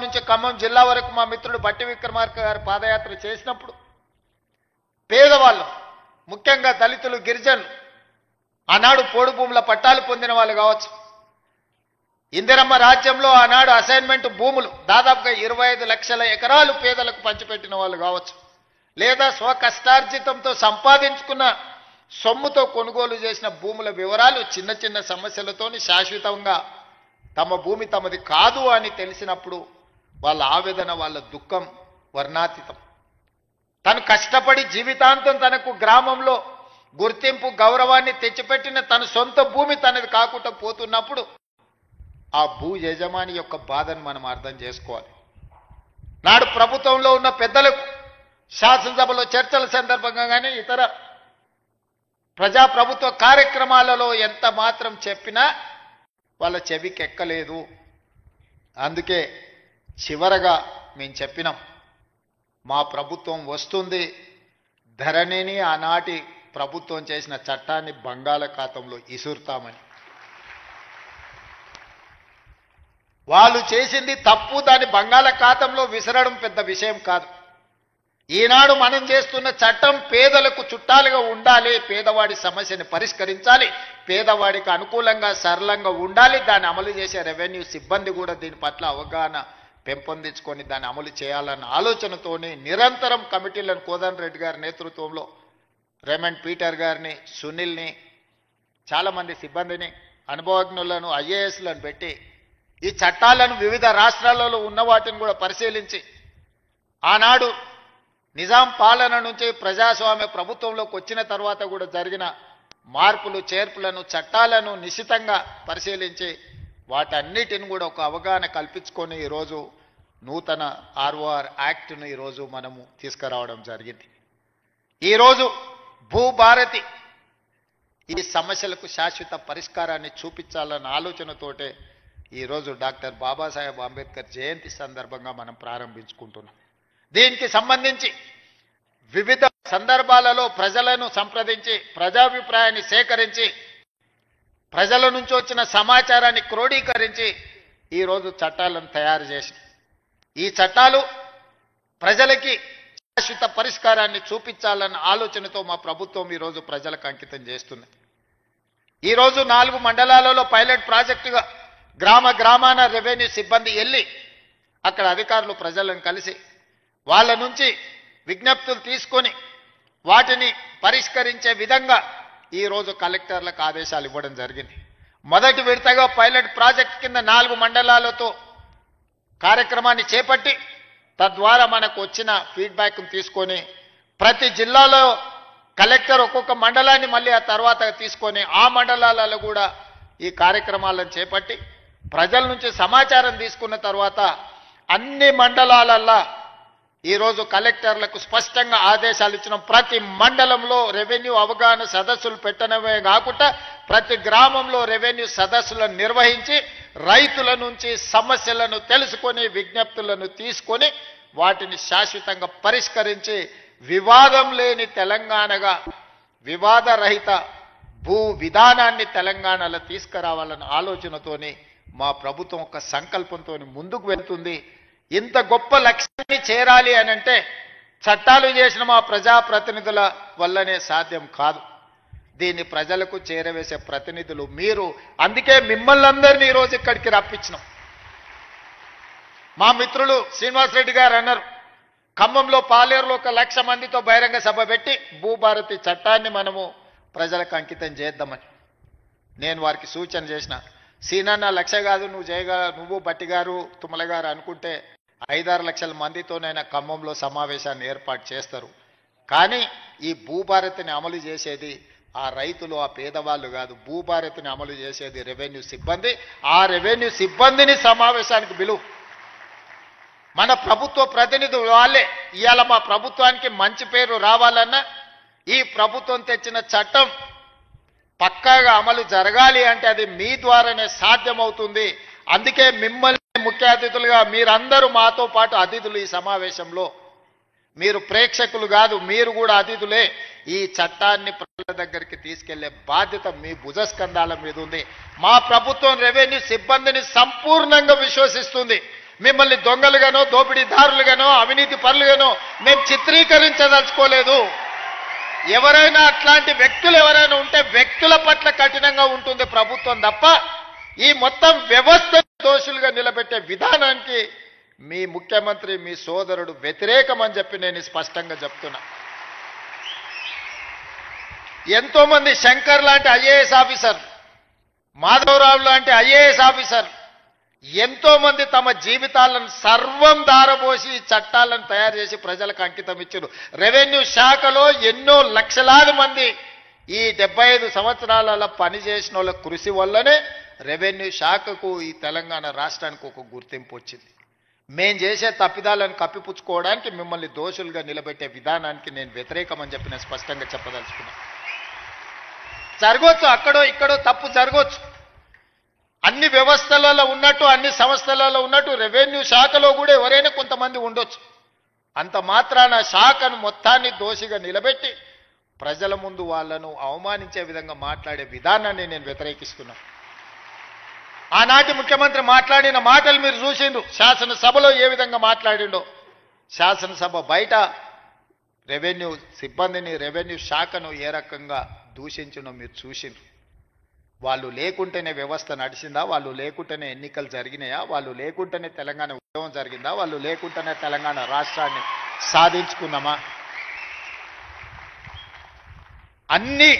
నుంచి ఖమ్మం జిల్లా వరకు మా మిత్రుడు బట్టి విక్రమార్క గారు పాదయాత్ర చేసినప్పుడు పేదవాళ్ళు, ముఖ్యంగా దళితులు, గిరిజనులు, ఆనాడు పోడు భూముల పట్టాలు పొందిన వాళ్ళు కావచ్చు, ఇందిరమ్మ రాజ్యంలో ఆనాడు అసైన్మెంట్ భూములు దాదాపుగా 25 లక్షల ఎకరాలు పేదలకు పంచిపెట్టిన వాళ్ళు కావచ్చు, లేదా స్వకష్టార్జితంతో సంపాదించుకున్న సొమ్ముతో కొనుగోలు చేసిన భూముల వివరాలు చిన్న చిన్న సమస్యలతోని శాశ్వతంగా తమ భూమి తమది కాదు అని తెలిసినప్పుడు వాళ్ళ ఆవేదన, వాళ్ళ దుఃఖం వర్ణాతీతం. తను కష్టపడి జీవితాంతం తనకు గ్రామంలో గుర్తింపు, గౌరవాన్ని తెచ్చిపెట్టిన తన సొంత భూమి తనది కాకుండా పోతున్నప్పుడు ఆ భూ యజమాని యొక్క బాధను మనం అర్థం చేసుకోవాలి. నాడు ప్రభుత్వంలో ఉన్న పెద్దలకు శాసనసభలో చర్చల సందర్భంగా కానీ ఇతర ప్రజాప్రభుత్వ కార్యక్రమాలలో ఎంత మాత్రం చెప్పినా వాళ్ళ చెవికి ఎక్కలేదు. అందుకే చివరగా మేము చెప్పినాం, మా ప్రభుత్వం వస్తుంది, ధరణిని ఆనాటి ప్రభుత్వం చేసిన చట్టాన్ని బంగాళాఖాతంలో ఇసురుతామని. వాళ్ళు చేసింది తప్పు, దాన్ని బంగాళాఖాతంలో విసరడం పెద్ద విషయం కాదు. ఈనాడు మనం చేస్తున్న చట్టం పేదలకు చుట్టాలుగా ఉండాలి, పేదవాడి సమస్యని పరిష్కరించాలి, పేదవాడికి అనుకూలంగా సరళంగా ఉండాలి. దాన్ని అమలు చేసే రెవెన్యూ సిబ్బంది కూడా దీని పట్ల అవగాహన పెంపొందించుకొని దాన్ని అమలు చేయాలన్న ఆలోచనతోనే నిరంతరం కమిటీలను కోదండ రెడ్డి గారి నేతృత్వంలో రేమండ్ పీటర్ గారిని, సునీల్ని, చాలామంది సిబ్బందిని, అనుభవజ్ఞులను, ఐఏఎస్లను పెట్టి ఈ చట్టాలను వివిధ రాష్ట్రాలలో ఉన్న వాటిని కూడా పరిశీలించి ఆనాడు నిజాం పాలన నుంచి ప్రజాస్వామ్య ప్రభుత్వంలోకి వచ్చిన తర్వాత కూడా జరిగిన మార్పులు, చేర్పులను, చట్టాలను నిశితంగా పరిశీలించి వాటన్నిటిని కూడా ఒక అవగాహన కల్పించుకొని ఈరోజు నూతన ఆర్ఓఆర్ యాక్ట్ను ఈరోజు మనము తీసుకురావడం జరిగింది. ఈరోజు భూభారతి ఈ సమస్యలకు శాశ్వత పరిష్కారాన్ని చూపించాలన్న ఆలోచనతోటే ఈరోజు డాక్టర్ బాబాసాహెబ్ అంబేద్కర్ జయంతి సందర్భంగా మనం ప్రారంభించుకుంటున్నాం. దీనికి సంబంధించి వివిధ సందర్భాలలో ప్రజలను సంప్రదించి ప్రజాభిప్రాయాన్ని సేకరించి ప్రజల నుంచి వచ్చిన సమాచారాన్ని క్రోడీకరించి ఈరోజు చట్టాలను తయారు చేసి ఈ చట్టాలు ప్రజలకి శాశ్వత పరిష్కారాన్ని చూపించాలన్న ఆలోచనతో మా ప్రభుత్వం ఈరోజు ప్రజలకు అంకితం చేస్తుంది. ఈరోజు 4 మండలాలలో పైలట్ ప్రాజెక్టుగా గ్రామాన రెవెన్యూ సిబ్బంది వెళ్ళి అక్కడ అధికారులు ప్రజలను కలిసి వాళ్ళ నుంచి విజ్ఞప్తులు తీసుకొని వాటిని పరిష్కరించే విధంగా ఈరోజు కలెక్టర్లకు ఆదేశాలు ఇవ్వడం జరిగింది. మొదటి విడతగా పైలట్ ప్రాజెక్ట్ కింద 4 మండలాలతో కార్యక్రమాన్ని చేపట్టి తద్వారా మనకు వచ్చిన ఫీడ్బ్యాక్ను తీసుకొని ప్రతి జిల్లాలో కలెక్టర్ ఒక్కొక్క మండలాన్ని మళ్ళీ ఆ తర్వాత తీసుకొని ఆ మండలాలలో కూడా ఈ కార్యక్రమాలను చేపట్టి ప్రజల నుంచి సమాచారం తీసుకున్న తర్వాత అన్ని మండలాలల్లో ఈరోజు కలెక్టర్లకు స్పష్టంగా ఆదేశాలు ఇచ్చిన ప్రతి మండలంలో రెవెన్యూ అవగాహన సదస్సులు పెట్టడమే కాకుండా ప్రతి గ్రామంలో రెవెన్యూ సదస్సులను నిర్వహించి రైతుల నుంచి సమస్యలను తెలుసుకొని విజ్ఞప్తులను తీసుకొని వాటిని శాశ్వతంగా పరిష్కరించి వివాదం లేని తెలంగాణగా, వివాదరహిత భూ విధానాన్ని తెలంగాణలో తీసుకురావాలన్న ఆలోచనతోని మా ప్రభుత్వం ఒక సంకల్పంతో ముందుకు వెళ్తుంది. ఇంత గొప్ప లక్ష్యాన్ని చేరాలి అనంటే చట్టాలు చేసిన మా ప్రజాప్రతినిధుల వల్లనే సాధ్యం కాదు. దీన్ని ప్రజలకు చేరవేసే ప్రతినిధులు మీరు. అందుకే మిమ్మల్ని అందరినీ ఈరోజు ఇక్కడికి రప్పించినాం. మా మిత్రులు శ్రీనివాసరెడ్డి గారు అన్నారు, ఖమ్మంలో పాలేరులో 1,00,000 మందితో బహిరంగ సభ పెట్టి భూభారతి చట్టాన్ని మనము ప్రజలకు అంకితం చేద్దామని. నేను వారికి సూచన చేసిన, సీనన్న 1,00,000 కాదు నువ్వు నువ్వు బట్టి గారు, తుమ్మల గారు అనుకుంటే 5-6 లక్షల మందితోనైనా ఖమ్మంలో సమావేశాన్ని ఏర్పాటు చేస్తారు. కానీ ఈ భూభారతిని అమలు చేసేది ఆ రైతులు, ఆ పేదవాళ్ళు కాదు. భూభారతిని అమలు చేసేది రెవెన్యూ సిబ్బంది. ఆ రెవెన్యూ సిబ్బందిని సమావేశానికి పిలువు. మన ప్రభుత్వ ప్రతినిధులు వాళ్ళే. ఇవాళ మా ప్రభుత్వానికి మంచి పేరు రావాలన్నా ఈ ప్రభుత్వం తెచ్చిన చట్టం పక్కాగా అమలు జరగాలి అంటే అది మీ ద్వారానే సాధ్యమవుతుంది. అందుకే మిమ్మల్ని ముఖ్య అతిథులుగా మీరందరూ మాతో పాటు అతిథులు. ఈ సమావేశంలో మీరు ప్రేక్షకులు కాదు, మీరు కూడా అతిథులే. ఈ చట్టాన్ని ప్రజల దగ్గరికి తీసుకెళ్లే బాధ్యత మీ భుజస్కంధాల మీద ఉంది. మా ప్రభుత్వం రెవెన్యూ సిబ్బందిని సంపూర్ణంగా విశ్వసిస్తుంది. మిమ్మల్ని దొంగలుగానో దోపిడీదారులుగానో అవినీతి పరులుగానో మేము చిత్రీకరించదలుచుకోలేదు. ఎవరైనా అట్లాంటి వ్యక్తులు ఎవరైనా ఉంటే వ్యక్తుల పట్ల కఠినంగా ఉంటుంది ప్రభుత్వం తప్ప ఈ మొత్తం వ్యవస్థ దోషులుగా నిలబెట్టే విధానానికి మీ ముఖ్యమంత్రి మీ సోదరుడు వ్యతిరేకమని చెప్పి నేను స్పష్టంగా చెప్తున్నా. ఎంతో మంది శంకర్ లాంటి ఐఏఎస్ ఆఫీసర్, మాధవరావు లాంటి ఐఏఎస్ ఆఫీసర్ ఎంతో మంది తమ జీవితాలను సర్వం దారబోసి చట్టాలను తయారు చేసి ప్రజలకు అంకితం ఇచ్చారు. రెవెన్యూ శాఖలో ఎన్నో లక్షలాది మంది ఈ 75 సంవత్సరాలలో పనిచేసిన వాళ్ళ కృషి వల్లనే రెవెన్యూ శాఖకు ఈ తెలంగాణ రాష్ట్రానికి ఒక గుర్తింపు వచ్చింది. మేం చేసే తప్పిదాలను కప్పిపుచ్చుకోవడానికి మిమ్మల్ని దోషులుగా నిలబెట్టే విధానానికి నేను వ్యతిరేకమని చెప్పి నేను స్పష్టంగా చెప్పదలుచుకున్నాను. జరగవచ్చు, అక్కడో ఇక్కడో తప్పు జరగవచ్చు. అన్ని వ్యవస్థలలో ఉన్నట్టు అన్ని సంస్థలలో ఉన్నట్టు రెవెన్యూ శాఖలో కూడా ఎవరైనా కొంతమంది ఉండొచ్చు. అంత మాత్రాన శాఖను మొత్తాన్ని దోషిగా నిలబెట్టి ప్రజల ముందు వాళ్ళను అవమానించే విధంగా మాట్లాడే విధానాన్ని నేను వ్యతిరేకిస్తున్నాను. ఆనాటి ముఖ్యమంత్రి మాట్లాడిన మాటలు మీరు చూసిండ్రు. శాసనసభలో ఏ విధంగా మాట్లాడిండో, శాసనసభ బయట రెవెన్యూ సిబ్బందిని రెవెన్యూ శాఖను ఏ రకంగా దూషించడం మీరు చూసిండ్రు. వాళ్ళు లేకుంటేనే వ్యవస్థ నడిచిందా, వాళ్ళు లేకుంటేనే ఎన్నికలు జరిగినాయా, వాళ్ళు లేకుంటేనే తెలంగాణ ఉద్యమం జరిగిందా, వాళ్ళు లేకుంటేనే తెలంగాణ రాష్ట్రాన్ని సాధించుకున్నామా? అన్ని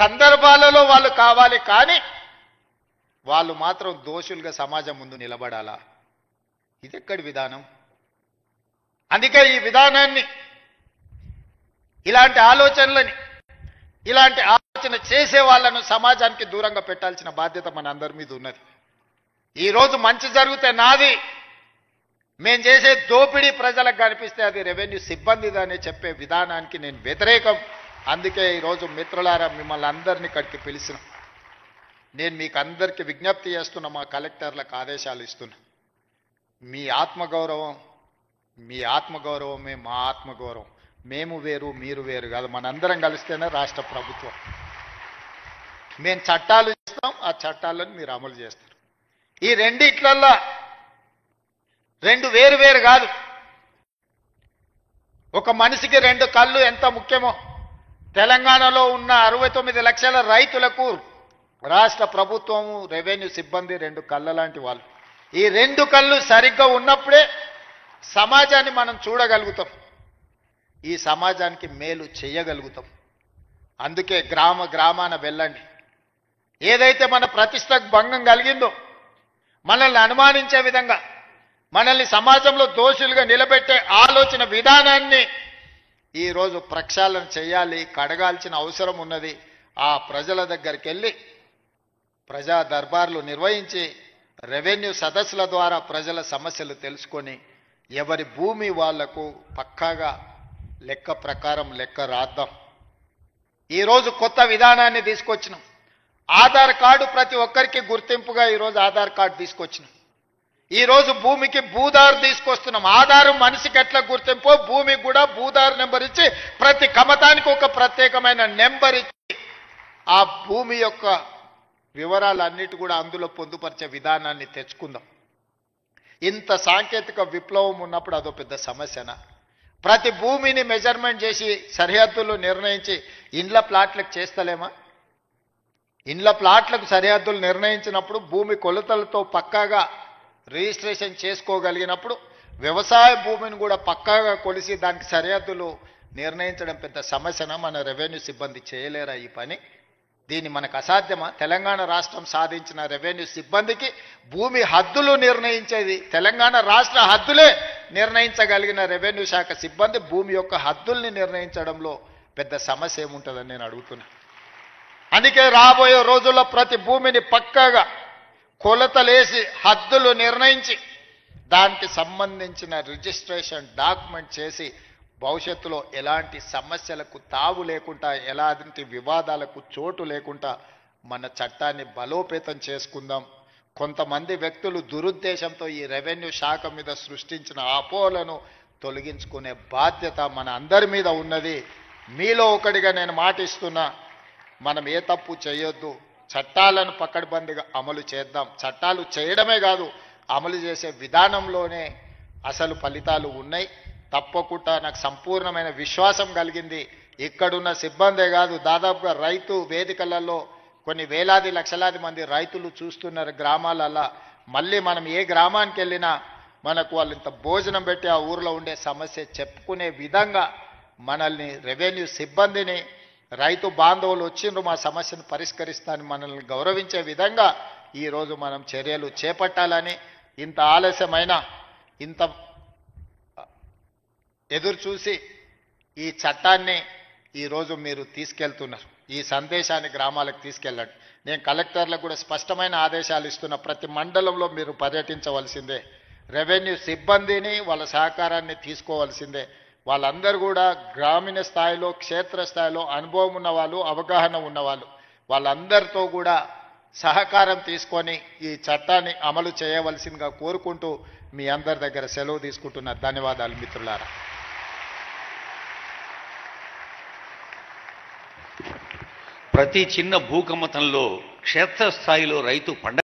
సందర్భాలలో వాళ్ళు కావాలి, కానీ వాళ్ళు మాత్రం దోషులుగా సమాజం ముందు నిలబడాలా? ఇది ఎక్కడి విధానం? అందుకే ఈ విధానాన్ని, ఇలాంటి ఆలోచనలని, ఇలాంటి ఆలోచన చేసే వాళ్ళను సమాజానికి దూరంగా పెట్టాల్సిన బాధ్యత మన అందరి మీద ఉన్నది. ఈరోజు మంచి జరిగితే నాది, మేం చేసే దోపిడీ ప్రజలకు కనిపిస్తే అది రెవెన్యూ సిబ్బందిదని చెప్పే విధానానికి నేను వ్యతిరేకం. అందుకే ఈరోజు మిత్రులారా మిమ్మల్ని అందరినీ ఇక్కడికి పిలిచిన, నేను మీకు అందరికీ విజ్ఞప్తి చేస్తున్నా, మా కలెక్టర్లకు ఆదేశాలు ఇస్తున్నా. మీ ఆత్మగౌరవమే మా ఆత్మగౌరవం. మేము వేరు మీరు వేరు కాదు, మనందరం కలిస్తేనే రాష్ట్ర ప్రభుత్వం. మేము చట్టాలు ఇస్తాం, ఆ చట్టాలను మీరు అమలు చేస్తారు. ఈ రెండిట్లల్లో రెండు వేరు వేరు కాదు. ఒక మనిషికి 2 కళ్ళు ఎంత ముఖ్యమో తెలంగాణలో ఉన్న 69 లక్షల రైతులకు రాష్ట్ర ప్రభుత్వము రెవెన్యూ సిబ్బంది 2 కళ్ళ లాంటి వాళ్ళు. ఈ 2 కళ్ళు సరిగ్గా ఉన్నప్పుడే సమాజాన్ని మనం చూడగలుగుతాం, ఈ సమాజానికి మేలు చేయగలుగుతాం. అందుకే గ్రామాన వెళ్ళండి. ఏదైతే మన ప్రతిష్టకు భంగం కలిగిందో, మనల్ని అనుమానించే విధంగా, మనల్ని సమాజంలో దోషులుగా నిలబెట్టే ఆలోచన విధానాన్ని ఈరోజు ప్రక్షాళన చేయాలి, కడగాల్సిన అవసరం ఉన్నది. ఆ ప్రజల దగ్గరికి వెళ్ళి ప్రజా దర్బార్లు నిర్వహించి రెవెన్యూ సదస్సుల ద్వారా ప్రజల సమస్యలు తెలుసుకొని ఎవరి భూమి వాళ్లకు పక్కాగా లెక్క ప్రకారం లెక్క రాద్దాం. ఈరోజు కొత్త విధానాన్ని తీసుకొచ్చినాం. ఆధార్ కార్డు ప్రతి ఒక్కరికి గుర్తింపుగా ఈరోజు ఆధార్ కార్డు తీసుకొచ్చినాం. ఈరోజు భూమికి భూదారు తీసుకొస్తున్నాం. ఆధారు మనిషికి ఎట్లా గుర్తింపో భూమికి కూడా భూదారు నెంబర్ ఇచ్చి ప్రతి కమతానికి ఒక ప్రత్యేకమైన నెంబర్ ఇచ్చి ఆ భూమి యొక్క వివరాలన్నిటి కూడా అందులో పొందుపరిచే విధానాన్ని తెచ్చుకుందాం. ఇంత సాంకేతిక విప్లవం ఉన్నప్పుడు అదో పెద్ద సమస్యనా? ప్రతి భూమిని మెజర్మెంట్ చేసి సరిహద్దులు నిర్ణయించి ఇండ్ల ప్లాట్లకు చేస్తలేమా? ఇండ్ల ప్లాట్లకు సరిహద్దులు నిర్ణయించినప్పుడు భూమి కొలతలతో పక్కాగా రిజిస్ట్రేషన్ చేసుకోగలిగినప్పుడు వ్యవసాయ భూమిని కూడా పక్కాగా కొలిసి దానికి సరిహద్దులు నిర్ణయించడం పెద్ద సమస్యనా? మన రెవెన్యూ సిబ్బంది చేయలేరా ఈ పని? దీన్ని మనకు అసాధ్యమా? తెలంగాణ రాష్ట్రం సాధించిన రెవెన్యూ సిబ్బందికి భూమి హద్దులు నిర్ణయించేది తెలంగాణ రాష్ట్ర హద్దులే నిర్ణయించగలిగిన రెవెన్యూ శాఖ సిబ్బంది భూమి యొక్క హద్దుల్ని నిర్ణయించడంలో పెద్ద సమస్య ఏముంటుందని నేను అడుగుతున్నా. అందుకే రాబోయే రోజుల్లో ప్రతి భూమిని పక్కాగా కొలతలేసి హద్దులు నిర్ణయించి దానికి సంబంధించిన రిజిస్ట్రేషన్ డాక్యుమెంట్ చేసి భవిష్యత్తులో ఎలాంటి సమస్యలకు తావు లేకుండా, ఎలాంటి వివాదాలకు చోటు లేకుండా మన చట్టాన్ని బలోపేతం చేసుకుందాం. కొంతమంది వ్యక్తులు దురుద్దేశంతో ఈ రెవెన్యూ శాఖ మీద సృష్టించిన అపోహలను తొలగించుకునే బాధ్యత మన అందరి మీద ఉన్నది. మీలో ఒకటిగా నేను మాటిస్తున్నా, మనం ఏ తప్పు చేయొద్దు, చట్టాలను పకడ్బందీగా అమలు చేద్దాం. చట్టాలు చేయడమే కాదు, అమలు చేసే విధానంలోనే అసలు ఫలితాలు ఉన్నాయి. తప్పకుండా నాకు సంపూర్ణమైన విశ్వాసం కలిగింది. ఇక్కడున్న సిబ్బందే కాదు, దాదాపుగా రైతు వేదికలలో కొన్ని వేలాది లక్షలాది మంది రైతులు చూస్తున్నారు గ్రామాలల్లో. మళ్ళీ మనం ఏ గ్రామానికి వెళ్ళినా మనకు వాళ్ళు ఇంత భోజనం పెట్టి ఆ ఊరిలో ఉండే సమస్య చెప్పుకునే విధంగా మనల్ని రెవెన్యూ సిబ్బందిని రైతు బాంధవులు వచ్చిండ్రు మా సమస్యను పరిష్కరిస్తానని మనల్ని గౌరవించే విధంగా ఈరోజు మనం చర్యలు చేపట్టాలని, ఇంత ఆలస్యమైన ఇంత ఎదురు చూసి ఈ చట్టాన్ని ఈరోజు మీరు తీసుకెళ్తున్నారు. ఈ సందేశాన్ని గ్రామాలకు తీసుకెళ్ళండి. నేను కలెక్టర్లకు కూడా స్పష్టమైన ఆదేశాలు ఇస్తున్న, ప్రతి మండలంలో మీరు పర్యటించవలసిందే. రెవెన్యూ సిబ్బందిని వాళ్ళ సహకారాన్ని తీసుకోవాల్సిందే. వాళ్ళందరూ కూడా గ్రామీణ స్థాయిలో క్షేత్ర స్థాయిలో అనుభవం ఉన్నవాళ్ళు, అవగాహన ఉన్నవాళ్ళు, వాళ్ళందరితో కూడా సహకారం తీసుకొని ఈ చట్టాన్ని అమలు చేయవలసిందిగా కోరుకుంటూ మీ అందరి దగ్గర సెలవు తీసుకుంటున్న. ధన్యవాదాలు మిత్రులారా. ప్రతి చిన్న భూకమ్మతంలో క్షేత్రస్థాయిలో రైతు పండగ